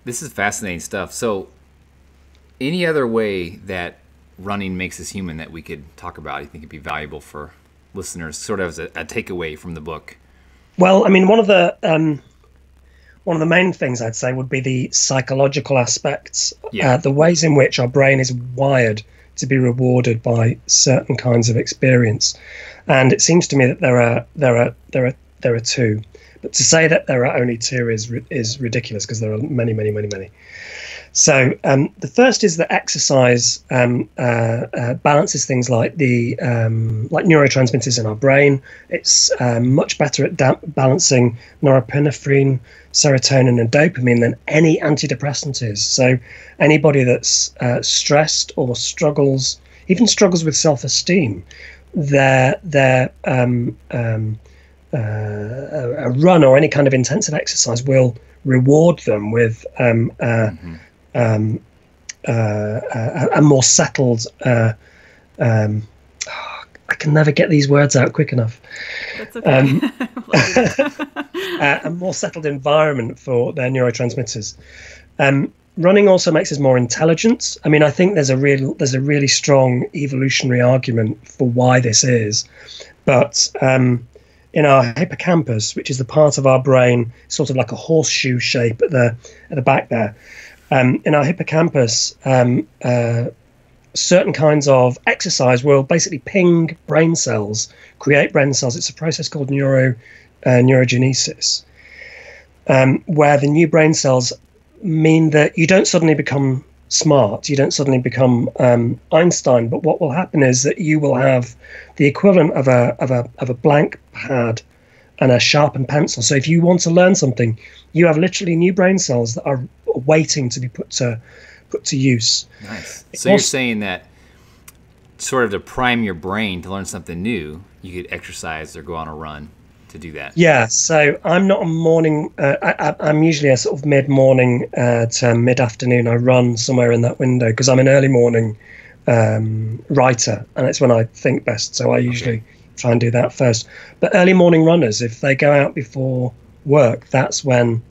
This is fascinating stuff. So, any other way that running makes us human that we could talk about? You think it'd be valuable for listeners, sort of as a takeaway from the book? Well, I mean, one of the main things I'd say would be the psychological aspects, Yeah. the ways in which our brain is wired to be rewarded by certain kinds of experience. And it seems to me that there are two. But to say that there are only two is ridiculous, because there are many, many, many, many. So the first is that exercise balances things like the like neurotransmitters in our brain. It's much better at balancing norepinephrine, serotonin, and dopamine than any antidepressant is. So anybody that's stressed or even struggles with self-esteem, a run or any kind of intensive exercise will reward them with a more settled. I can never get these words out quick enough. That's okay. A more settled environment for their neurotransmitters. Running also makes us more intelligent. I mean, I think there's a really strong evolutionary argument for why this is, but in our hippocampus, which is the part of our brain, sort of like a horseshoe shape at the back there. In our hippocampus, certain kinds of exercise will basically ping brain cells, create brain cells. It's a process called neurogenesis, where the new brain cells mean that you don't suddenly become smart, you don't suddenly become Einstein, but what will happen is that you will have the equivalent of a blank pad and a sharpened pencil. So if you want to learn something, you have literally new brain cells that are waiting to be put to use. Nice. So you're saying that sort of to prime your brain to learn something new, you could exercise or go on a run to do that. Yeah, so I'm not a morning, I'm usually a sort of mid-morning to mid-afternoon. I run somewhere in that window because I'm an early morning writer, and it's when I think best, so I usually try and do that first. But early morning runners, if they go out before work, that's when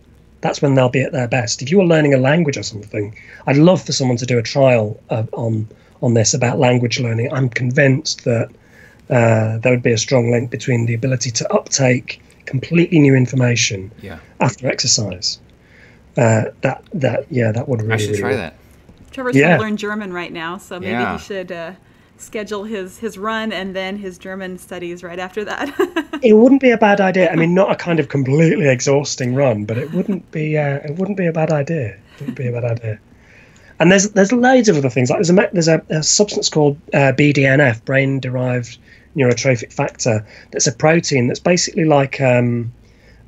they'll be at their best. If you were learning a language or something, I'd love for someone to do a trial on this about language learning. I'm convinced that there would be a strong link between the ability to uptake completely new information after exercise. That would really. I should try that. Trevor's trying to learn German right now, so maybe he should schedule his run and then his German studies right after that. It wouldn't be a bad idea. I mean, not a kind of completely exhausting run, but it wouldn't be a bad idea. It wouldn't be a bad idea. And there's loads of other things. Like there's a substance called BDNF, brain-derived neurotrophic factor. That's a protein that's basically like John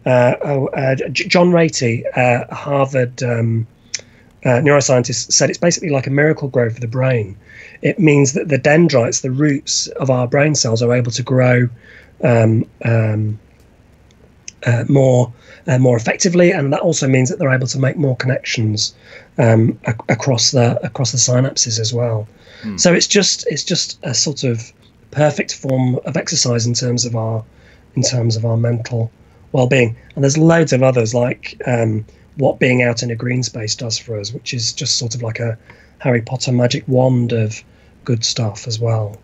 Ratey, a Harvard neuroscientist, said it's basically like a miracle grow for the brain. It means that the dendrites, the roots of our brain cells, are able to grow more effectively, and that also means that they're able to make more connections across the synapses as well. So it's just a sort of perfect form of exercise in terms of our mental well-being. And there's loads of others, like what being out in a green space does for us, which is just sort of like a Harry Potter magic wand of good stuff as well.